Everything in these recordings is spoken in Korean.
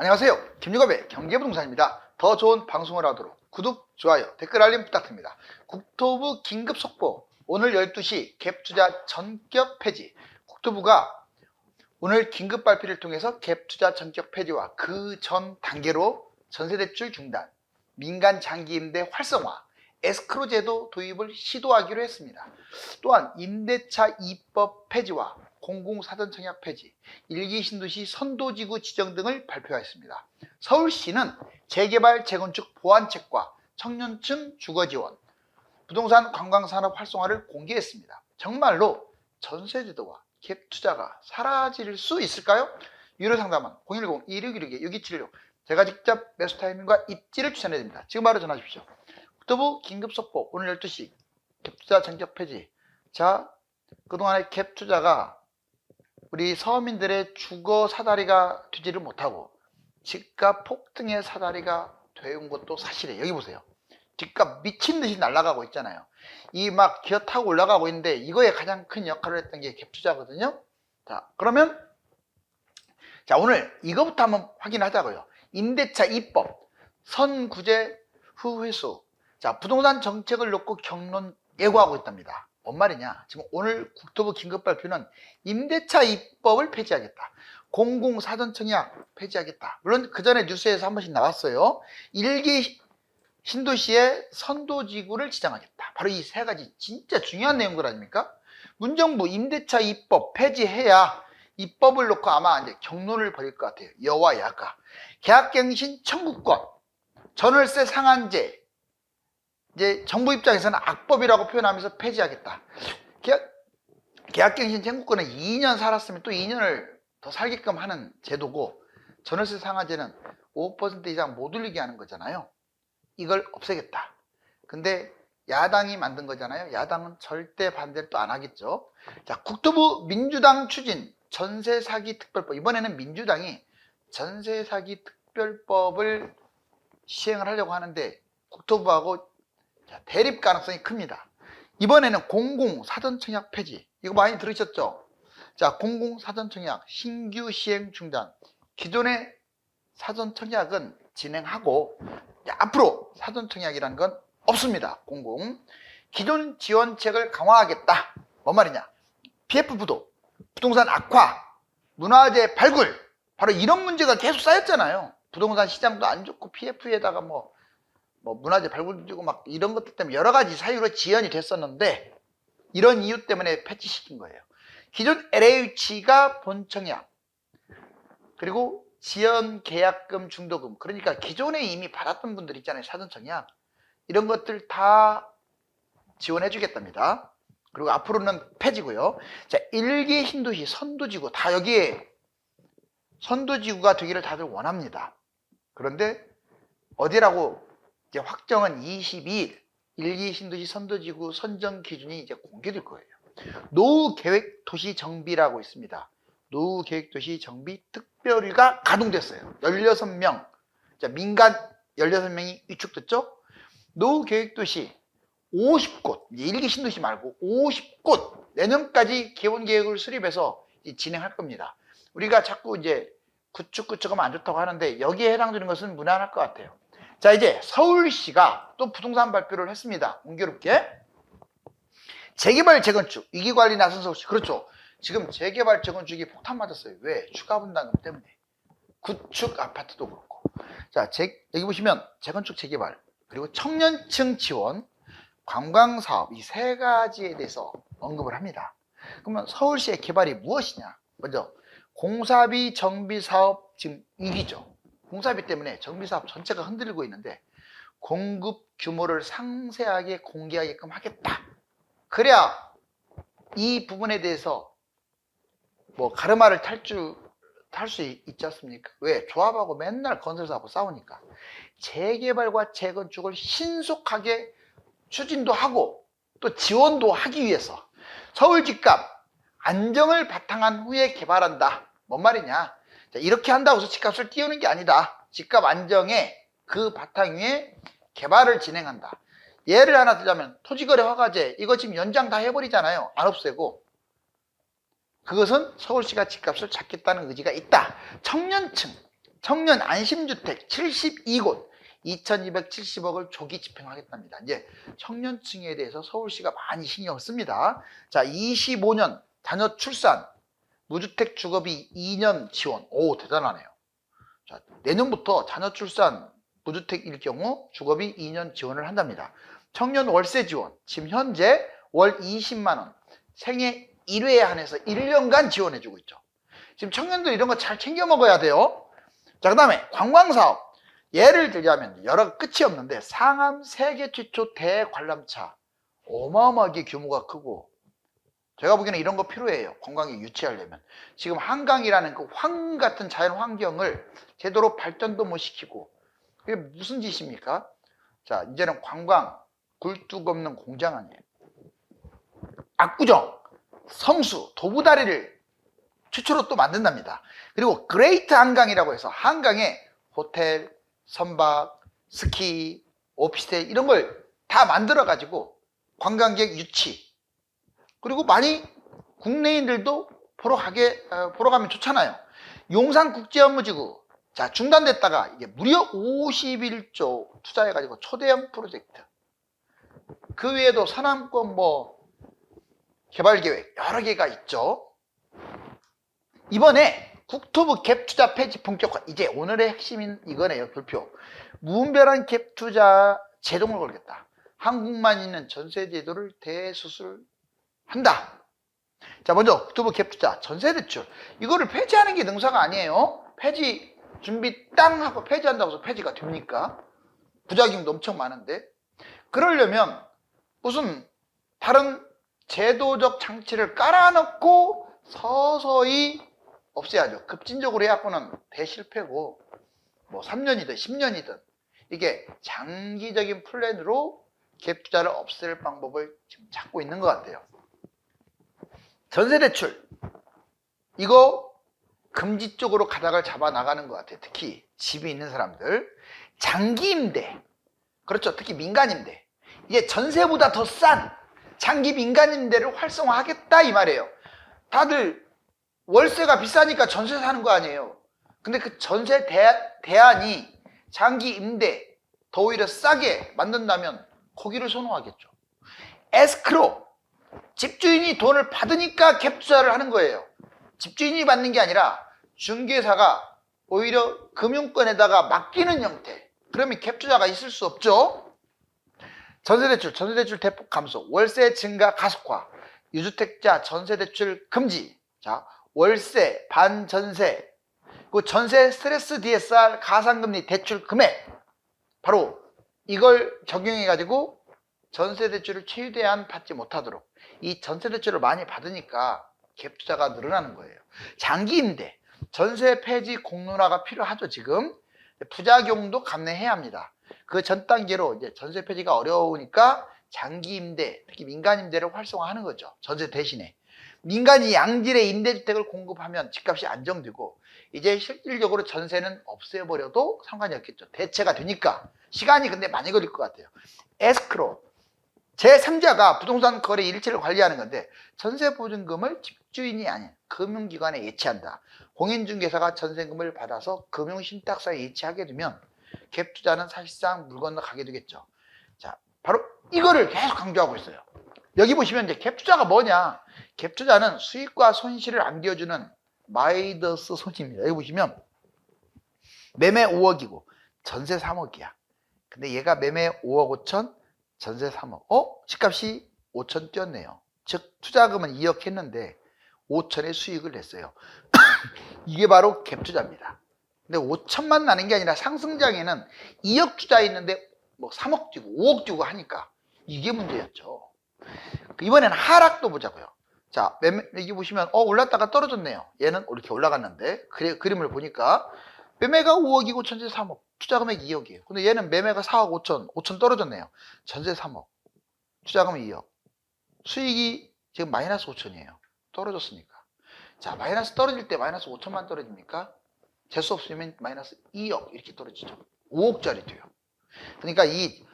안녕하세요. 김유갑의 경제부동산입니다. 더 좋은 방송을 하도록 구독, 좋아요, 댓글 알림 부탁드립니다. 국토부 긴급 속보, 오늘 12시 갭투자 전격 폐지. 국토부가 오늘 긴급 발표를 통해서 갭투자 전격 폐지와 그 전 단계로 전세대출 중단, 민간 장기임대 활성화, 에스크로 제도 도입을 시도하기로 했습니다. 또한 임대차 2법 폐지와 공공사전청약 폐지, 일기 신도시 선도지구 지정 등을 발표하였습니다. 서울시는 재개발, 재건축 보완책과 청년층 주거지원, 부동산 관광산업 활성화를 공개했습니다. 정말로 전세제도와 갭투자가 사라질 수 있을까요? 유료 상담은 010-2616-6276, 제가 직접 매수 타이밍과 입지를 추천해드립니다. 지금 바로 전화 주십시오. 국토부 긴급속보, 오늘 12시 갭투자 전격 폐지. 자, 그동안의 갭투자가 우리 서민들의 주거 사다리가 되지를 못하고 집값 폭등의 사다리가 되온 것도 사실이에요. 여기 보세요. 집값 미친 듯이 날아가고 있잖아요. 이 막 기어 타고 올라가고 있는데 이거에 가장 큰 역할을 했던 게 갭투자거든요. 자, 그러면 자, 오늘 이거부터 한번 확인하자고요. 임대차 2법, 선구제 후 회수. 자, 부동산 정책을 놓고 경론 예고하고 있답니다. 뭔 말이냐? 지금 오늘 국토부 긴급 발표는 임대차 2법을 폐지하겠다. 공공사전청약 폐지하겠다. 물론 그 전에 뉴스에서 한 번씩 나왔어요. 일기 신도시의 선도지구를 지정하겠다. 바로 이 세 가지 진짜 중요한 내용들 아닙니까? 문정부 임대차 2법 폐지해야 이 법을 놓고 아마 이제 경론을 벌일 것 같아요. 여와 야가. 계약갱신 청구권, 전월세 상한제, 이제 정부 입장에서는 악법이라고 표현하면서 폐지하겠다. 계약갱신 청구권은 2년 살았으면 또 2년을 더 살게끔 하는 제도고, 전월세 상한제는 5% 이상 못 올리게 하는 거잖아요. 이걸 없애겠다. 근데 야당이 만든 거잖아요. 야당은 절대 반대를 또 안 하겠죠. 자, 국토부 민주당 추진 전세 사기 특별법. 이번에는 민주당이 전세 사기 특별법을 시행을 하려고 하는데 국토부하고 대립 가능성이 큽니다. 이번에는 공공사전청약 폐지. 이거 많이 들으셨죠? 자, 공공사전청약 신규 시행 중단. 기존의 사전청약은 진행하고 앞으로 사전청약이라는 건 없습니다. 기존 지원책을 강화하겠다. 뭔 말이냐? PF 부도, 부동산 악화, 문화재 발굴. 바로 이런 문제가 계속 쌓였잖아요. 부동산 시장도 안 좋고 PF에다가 뭐 문화재 발굴도 주고 막 이런 것들 때문에 여러 가지 사유로 지연이 됐었는데 이런 이유 때문에 폐지시킨 거예요. 기존 LH가 본청약, 그리고 지연 계약금 중도금, 그러니까 기존에 이미 받았던 분들 있잖아요. 사전청약, 이런 것들 다 지원해 주겠답니다. 그리고 앞으로는 폐지고요. 자, 일기 신도시 선도지구, 다 여기에 선도지구가 되기를 다들 원합니다. 그런데 어디라고 이제 확정은 22일 일기 신도시 선도지구 선정 기준이 이제 공개될 거예요. 노후 계획 도시 정비라고 있습니다. 노후 계획 도시 정비 특별위가 가동됐어요. 16명. 자, 민간 16명이 위축됐죠? 노후 계획 도시 50곳, 이제 일기 신도시 말고 50곳 내년까지 기본 계획을 수립해서 진행할 겁니다. 우리가 자꾸 이제 구축하면 안 좋다고 하는데 여기에 해당되는 것은 무난할 것 같아요. 자, 이제 서울시가 또 부동산 발표를 했습니다. 공교롭게 재개발 재건축 위기관리 나선 서울시. 그렇죠. 지금 재개발 재건축이 폭탄 맞았어요. 왜? 추가 분담금 때문에. 구축 아파트도 그렇고. 자, 여기 보시면 재건축 재개발, 그리고 청년층 지원, 관광사업, 이 세 가지에 대해서 언급을 합니다. 그러면 서울시의 개발이 무엇이냐? 먼저 공사비 정비사업 지금 위기죠. 공사비 때문에 정비사업 전체가 흔들리고 있는데 공급 규모를 상세하게 공개하게끔 하겠다. 그래야 이 부분에 대해서 뭐 가르마를 탈 수 있지 않습니까? 왜? 조합하고 맨날 건설사하고 싸우니까. 재개발과 재건축을 신속하게 추진도 하고 또 지원도 하기 위해서 서울 집값 안정을 바탕한 후에 개발한다. 뭔 말이냐? 자, 이렇게 한다고 해서 집값을 띄우는 게 아니다. 집값 안정에 그 바탕 위에 개발을 진행한다. 예를 하나 들자면 토지거래 허가제, 이거 지금 연장 다 해버리잖아요. 안 없애고. 그것은 서울시가 집값을 잡겠다는 의지가 있다. 청년층 청년 안심주택 72곳 2270억을 조기 집행하겠답니다. 이제 청년층에 대해서 서울시가 많이 신경을 씁니다. 자, 25년 자녀 출산 무주택 주거비 2년 지원. 오, 대단하네요. 자, 내년부터 자녀 출산 무주택일 경우 주거비 2년 지원을 한답니다. 청년 월세 지원. 지금 현재 월 20만 원. 생애 1회에 한해서 1년간 지원해주고 있죠. 지금 청년들 이런 거 잘 챙겨 먹어야 돼요. 자, 그 다음에 관광사업. 예를 들자면 여러 끝이 없는데 상암 세계 최초 대관람차. 어마어마하게 규모가 크고 제가 보기에는 이런 거 필요해요. 관광객 유치하려면. 지금 한강이라는 그 황 같은 자연 환경을 제대로 발전도 못 시키고 이게 무슨 짓입니까? 자, 이제는 관광 굴뚝 없는 공장 아니에요. 압구정, 성수, 도부다리를 최초로 또 만든답니다. 그리고 그레이트 한강이라고 해서 한강에 호텔, 선박, 스키, 오피스텔 이런 걸 다 만들어 가지고 관광객 유치 그리고 많이 국내인들도 보러 가면 좋잖아요. 용산국제업무지구 자 중단됐다가 이게 무려 51조 투자해 가지고 초대형 프로젝트 그 외에도 서남권 뭐 개발 계획 여러 개가 있죠. 이번에 국토부 갭 투자 폐지 본격화. 이제 오늘의 핵심인 이거네요. 별표. 무분별한 갭 투자 제동을 걸겠다. 한국만 있는 전세 제도를 대수술한다. 자, 먼저 국토부 갭 투자 전세 대출. 이거를 폐지하는 게 능사가 아니에요. 폐지 준비 땅 하고 폐지한다고 해서 폐지가 됩니까? 부작용도 엄청 많은데. 그러려면 무슨 다른 제도적 장치를 깔아놓고 서서히 없애야죠. 급진적으로 해갖고는 대실패고 뭐 3년이든 10년이든 이게 장기적인 플랜으로 갭 투자를 없앨 방법을 지금 찾고 있는 것 같아요. 전세대출 이거 금지 쪽으로 가닥을 잡아 나가는 것 같아요. 특히 집이 있는 사람들 장기 임대 그렇죠. 특히 민간 임대 이게 전세보다 더 싼 장기 민간 임대를 활성화하겠다 이 말이에요. 다들 월세가 비싸니까 전세 사는 거 아니에요. 근데 그 전세 대안이 장기 임대 더 오히려 싸게 만든다면 거기를 선호하겠죠. 에스크로 집주인이 돈을 받으니까 갭 투자를 하는 거예요. 집주인이 받는 게 아니라 중개사가 오히려 금융권에다가 맡기는 형태. 그러면 갭 투자가 있을 수 없죠. 전세대출 대폭 감소, 월세 증가 가속화, 유주택자 전세대출 금지. 자, 월세, 반전세, 그 전세 스트레스 DSR 가상금리 대출 금액 바로 이걸 적용해 가지고 전세 대출을 최대한 받지 못하도록 이 전세 대출을 많이 받으니까 갭 투자가 늘어나는 거예요. 장기 임대, 전세 폐지 공론화가 필요하죠. 지금 부작용도 감내해야 합니다. 그 전 단계로 이제 전세 폐지가 어려우니까 장기 임대, 특히 민간 임대를 활성화하는 거죠. 전세 대신에. 민간이 양질의 임대주택을 공급하면 집값이 안정되고 이제 실질적으로 전세는 없애버려도 상관이 없겠죠. 대체가 되니까. 시간이 근데 많이 걸릴 것 같아요. 에스크로 제3자가 부동산 거래 일체를 관리하는 건데 전세보증금을 집주인이 아닌 금융기관에 예치한다. 공인중개사가 전세금을 받아서 금융신탁사에 예치하게 되면 갭 투자는 사실상 물 건너가게 되겠죠. 자, 바로 이거를 계속 강조하고 있어요. 여기 보시면 이제 갭 투자가 뭐냐? 갭 투자는 수익과 손실을 안겨주는 마이더스 손입니다. 여기 보시면 매매 5억이고 전세 3억이야. 근데 얘가 매매 5억 5천, 전세 3억. 집값이 5천 뛰었네요. 즉 투자금은 2억 했는데 5천의 수익을 냈어요. 이게 바로 갭 투자입니다. 근데 5천만 나는 게 아니라 상승장에는 2억 투자했는데 뭐 3억 주고 5억 주고 하니까 이게 문제였죠. 이번에는 하락도 보자고요. 자, 여기 보시면 올랐다가 떨어졌네요. 얘는 이렇게 올라갔는데 그림을 보니까 매매가 5억이고 전세 3억, 투자금액 2억이에요. 근데 얘는 매매가 4억 5천 떨어졌네요. 전세 3억, 투자금 2억, 수익이 지금 마이너스 5천이에요. 떨어졌으니까. 자, 마이너스 떨어질 때 마이너스 5천만 떨어집니까? 재수 없으면 마이너스 2억 이렇게 떨어지죠. 5억짜리 돼요. 그러니까 이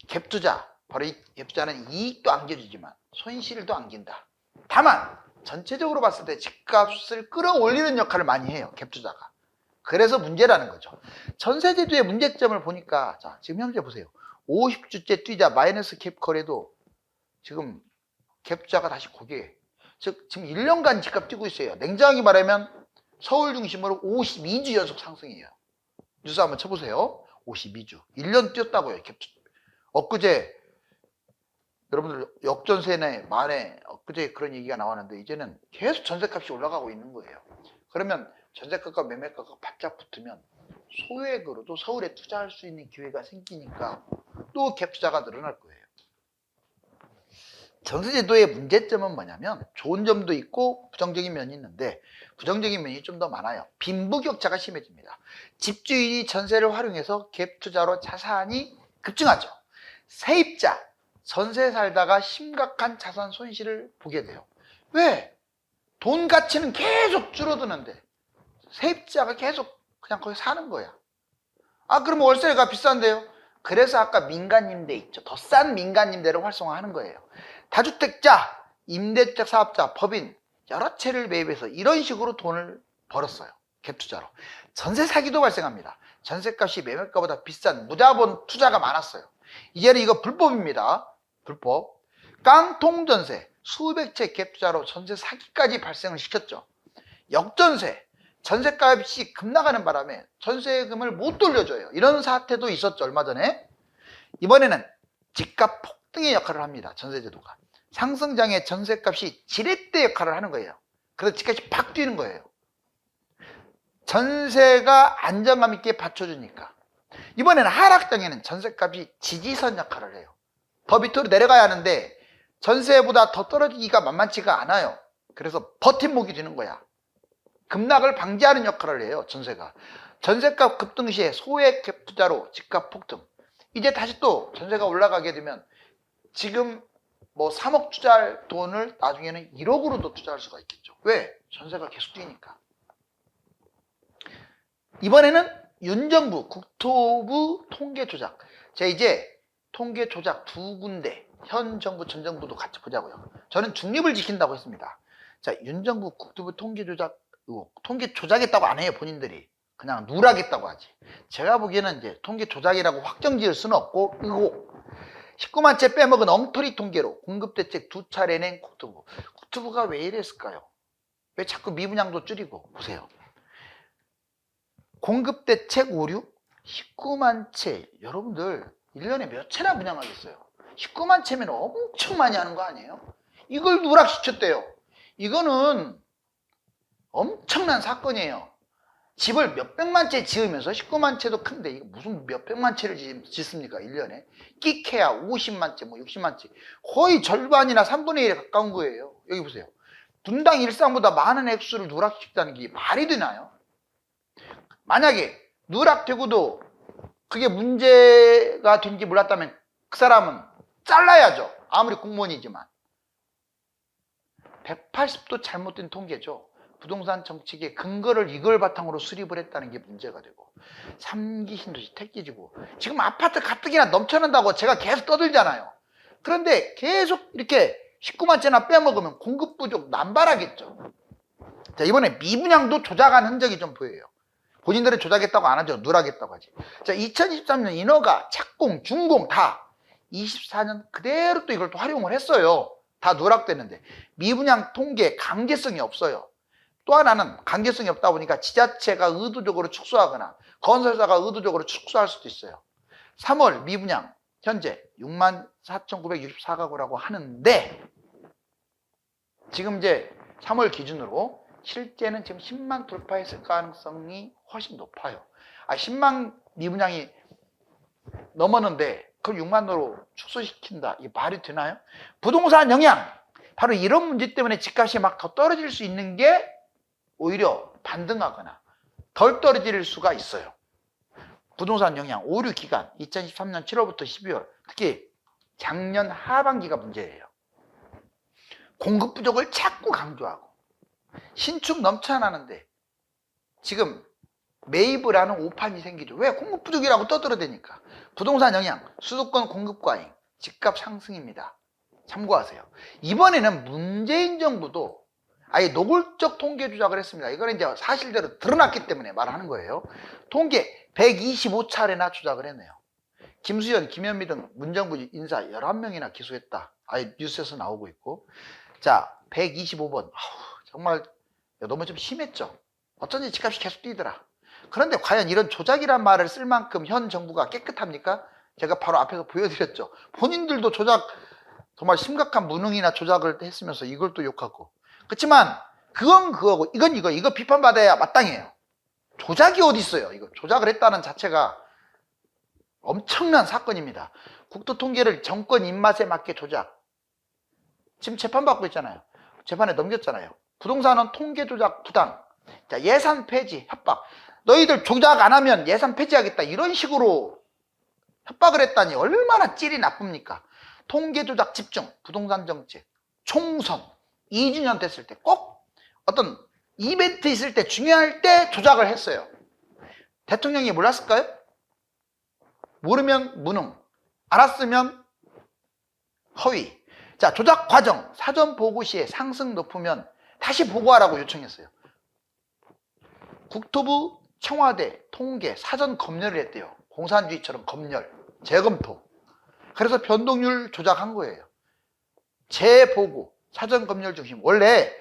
갭 투자, 바로 이 갭 투자는 이익도 안겨주지만 손실도 안긴다. 다만 전체적으로 봤을 때 집값을 끌어올리는 역할을 많이 해요. 갭 투자가. 그래서 문제라는 거죠. 전세제도의 문제점을 보니까 자 지금 현재 보세요. 50주째 뛰자 마이너스 캡컬에도 지금 갭투자가 다시 고개에 즉 지금 1년간 집값 뛰고 있어요. 냉정하게 말하면 서울 중심으로 52주 연속 상승이에요. 뉴스 한번 쳐보세요. 52주 1년 뛰었다고요. 갭투자. 엊그제 여러분들 역전세네 만에 엊그제 그런 얘기가 나왔는데 이제는 계속 전세값이 올라가고 있는 거예요. 그러면 전세가과 매매가가 바짝 붙으면 소액으로도 서울에 투자할 수 있는 기회가 생기니까 또 갭투자가 늘어날 거예요. 전세제도의 문제점은 뭐냐면 좋은 점도 있고 부정적인 면이 있는데 부정적인 면이 좀 더 많아요. 빈부격차가 심해집니다. 집주인이 전세를 활용해서 갭투자로 자산이 급증하죠. 세입자, 전세 살다가 심각한 자산 손실을 보게 돼요. 왜? 돈 가치는 계속 줄어드는데 세입자가 계속 그냥 거기 사는 거야. 아 그럼 월세가 비싼데요? 그래서 아까 민간임대 있죠. 더 싼 민간임대를 활성화하는 거예요. 다주택자, 임대주택 사업자, 법인 여러 채를 매입해서 이런 식으로 돈을 벌었어요. 갭투자로. 전세 사기도 발생합니다. 전세값이 매매가보다 비싼 무자본 투자가 많았어요. 이제는 이거 불법입니다. 불법. 깡통전세, 수백 채 갭투자로 전세 사기까지 발생을 시켰죠. 역전세, 전세값이 급나가는 바람에 전세금을 못 돌려줘요. 이런 사태도 있었죠. 얼마 전에. 이번에는 집값 폭등의 역할을 합니다. 전세제도가. 상승장에 전세값이 지렛대 역할을 하는 거예요. 그래서 집값이 팍 뛰는 거예요. 전세가 안정감 있게 받쳐주니까. 이번에는 하락장에는 전세값이 지지선 역할을 해요. 더 밑으로 내려가야 하는데 전세보다 더 떨어지기가 만만치가 않아요. 그래서 버팀목이 되는 거야. 급락을 방지하는 역할을 해요. 전세가. 전세값 급등 시에 소액 갭투자로 집값 폭등. 이제 다시 또 전세가 올라가게 되면 지금 뭐 3억 투자할 돈을 나중에는 1억으로도 투자할 수가 있겠죠. 왜? 전세가 계속 뛰니까. 이번에는 윤 정부 국토부 통계 조작. 제가 이제 통계 조작 두 군데 현 정부 전 정부도 같이 보자고요. 저는 중립을 지킨다고 했습니다. 자, 윤 정부 국토부 통계 조작 의혹. 통계 조작했다고 안 해요. 본인들이. 그냥 누락했다고 하지. 제가 보기에는 이제 통계 조작이라고 확정 지을 수는 없고 의혹. 19만 채 빼먹은 엉터리 통계로 공급대책 2차례 낸 국토부. 국토부가 왜 이랬을까요? 왜 자꾸 미분양도 줄이고. 보세요. 공급대책 오류 19만 채. 여러분들 1년에 몇 채나 분양하겠어요? 19만 채면 엄청 많이 하는 거 아니에요? 이걸 누락시켰대요. 이거는 엄청난 사건이에요. 집을 몇백만 채 지으면서 19만 채도 큰데 이거 무슨 몇백만 채를 짓습니까? 1년에. 끼케야 50만 채, 뭐 60만 채. 거의 절반이나 3분의 1에 가까운 거예요. 여기 보세요. 분당 일상보다 많은 액수를 누락시켰다는 게 말이 되나요? 만약에 누락되고도 그게 문제가 된지 몰랐다면 그 사람은 잘라야죠. 아무리 공무원이지만. 180도 잘못된 통계죠. 부동산 정책의 근거를 이걸 바탕으로 수립을 했다는 게 문제가 되고 3기 신도시 택지지구 지금 아파트 가뜩이나 넘쳐난다고 제가 계속 떠들잖아요. 그런데 계속 이렇게 19만 채나 빼먹으면 공급 부족 남발하겠죠. 자, 이번에 미분양도 조작한 흔적이 좀 보여요. 본인들은 조작했다고 안 하죠. 누락했다고 하지. 자, 2023년 인허가, 착공, 준공 다 24년 그대로 또 이걸 또 활용을 했어요. 다 누락됐는데 미분양 통계 강제성이 없어요. 또 하나는 강제성이 없다 보니까 지자체가 의도적으로 축소하거나 건설사가 의도적으로 축소할 수도 있어요. 3월 미분양 현재 64,964가구라고 하는데 지금 이제 3월 기준으로 실제는 지금 10만 돌파했을 가능성이 훨씬 높아요. 10만 미분양이 넘었는데 그걸 6만으로 축소시킨다. 이게 말이 되나요? 부동산 영향. 바로 이런 문제 때문에 집값이 막 더 떨어질 수 있는 게 오히려 반등하거나 덜 떨어질 수가 있어요. 부동산 영향, 오류 기간 2013년 7월부터 12월 특히 작년 하반기가 문제예요. 공급 부족을 자꾸 강조하고 신축 넘쳐나는데 지금 매입을 하는 오판이 생기죠. 왜? 공급 부족이라고 떠들어대니까. 부동산 영향, 수도권 공급 과잉, 집값 상승입니다. 참고하세요. 이번에는 문재인 정부도 아예 노골적 통계 조작을 했습니다. 이거는 이제 사실대로 드러났기 때문에 말하는 거예요. 통계 125차례나 조작을 했네요. 김수현, 김현미 등 문정부 인사 11명이나 기소했다. 아예 뉴스에서 나오고 있고. 자, 125번. 정말 너무 좀 심했죠. 어쩐지 집값이 계속 뛰더라. 그런데 과연 이런 조작이란 말을 쓸 만큼 현 정부가 깨끗합니까? 제가 바로 앞에서 보여드렸죠. 본인들도 조작, 정말 심각한 무능이나 조작을 했으면서 이걸 또 욕하고. 그렇지만 그건 그거고 이건 이거 비판받아야 마땅해요. 조작이 어디 있어요? 이거 조작을 했다는 자체가 엄청난 사건입니다. 국토통계를 정권 입맛에 맞게 조작. 지금 재판받고 있잖아요. 재판에 넘겼잖아요. 부동산은 통계 조작 부당. 자, 예산 폐지, 협박. 너희들 조작 안 하면 예산 폐지하겠다. 이런 식으로 협박을 했다니 얼마나 찔이 나쁩니까? 통계 조작 집중, 부동산 정책, 총선, 2주년 됐을 때 꼭 어떤 이벤트 있을 때 중요할 때 조작을 했어요. 대통령이 몰랐을까요? 모르면 무능, 알았으면 허위. 자, 조작 과정, 사전 보고 시에 상승 높으면 다시 보고하라고 요청했어요. 국토부, 청와대, 통계, 사전 검열을 했대요. 공산주의처럼 검열, 재검토. 그래서 변동률 조작한 거예요. 재보고, 사전 검열 중심. 원래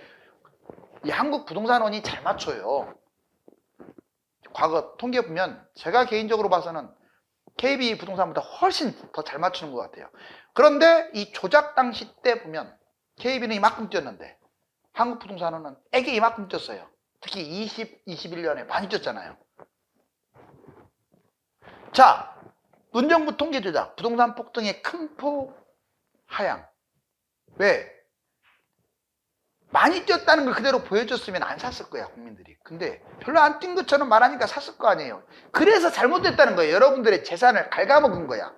이 한국부동산원이 잘 맞춰요. 과거 통계 보면 제가 개인적으로 봐서는 KB 부동산보다 훨씬 더 잘 맞추는 것 같아요. 그런데 이 조작 당시 때 보면 KB는 이만큼 뛰었는데 한국부동산원은 애게 이만큼 뛰었어요. 특히 21년에 많이 뛰었잖아요. 자, 문정부 통계 조작, 부동산 폭등의 큰 폭 하향. 왜? 많이 뛰었다는 걸 그대로 보여줬으면 안 샀을 거야, 국민들이. 근데 별로 안 뛴 것처럼 말하니까 샀을 거 아니에요. 그래서 잘못됐다는 거예요. 여러분들의 재산을 갉아먹은 거야.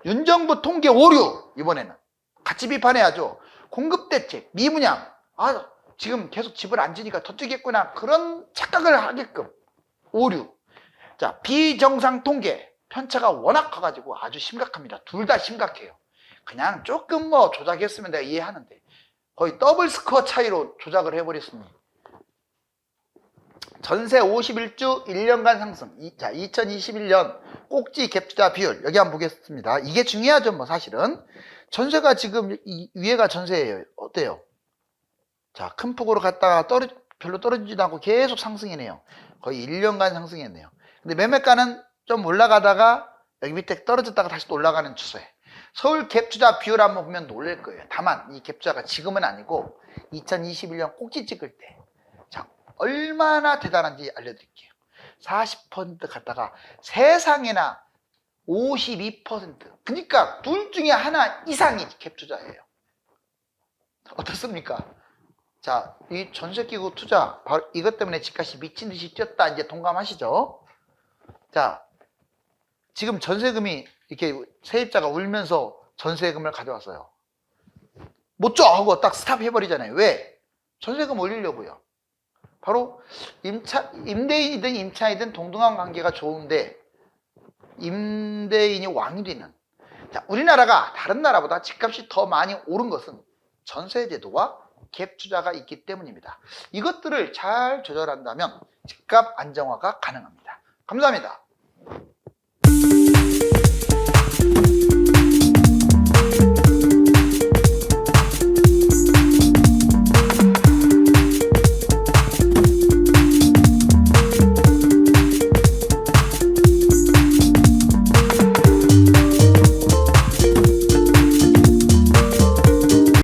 윤정부 통계 오류, 이번에는. 같이 비판해야죠. 공급대책, 미분양. 아, 지금 계속 집을 안 지니까 더 뛰겠구나. 그런 착각을 하게끔. 오류. 자, 비정상 통계. 편차가 워낙 커가지고 아주 심각합니다. 둘 다 심각해요. 그냥 조금 뭐 조작했으면 내가 이해하는데. 거의 더블 스코어 차이로 조작을 해버렸습니다. 전세 51주 1년간 상승. 자, 2021년 꼭지 갭 투자 비율. 여기 한번 보겠습니다. 이게 중요하죠, 뭐 사실은. 전세가 지금 이 위에가 전세예요. 어때요? 자, 큰 폭으로 갔다가 별로 떨어지지도 않고 계속 상승이네요. 거의 1년간 상승했네요. 근데 매매가는 좀 올라가다가 여기 밑에 떨어졌다가 다시 또 올라가는 추세. 서울 갭 투자 비율 한번 보면 놀랄 거예요. 다만 이 갭 투자가 지금은 아니고 2021년 꼭지 찍을 때. 자, 얼마나 대단한지 알려드릴게요. 40% 갔다가 세상에나 52%. 그러니까 둘 중에 하나 이상이 갭 투자예요. 어떻습니까? 자, 이 전세기구 투자, 바로 이것 때문에 집값이 미친 듯이 뛰었다. 이제 동감하시죠? 자, 지금 전세금이 이렇게 세입자가 울면서 전세금을 가져왔어요. 못 줘! 하고 딱 스탑 해버리잖아요. 왜? 전세금 올리려고요. 바로 임대인이든 임차인이든 동등한 관계가 좋은데 임대인이 왕이 되는. 자, 우리나라가 다른 나라보다 집값이 더 많이 오른 것은 전세제도와 갭 투자가 있기 때문입니다. 이것들을 잘 조절한다면 집값 안정화가 가능합니다. 감사합니다.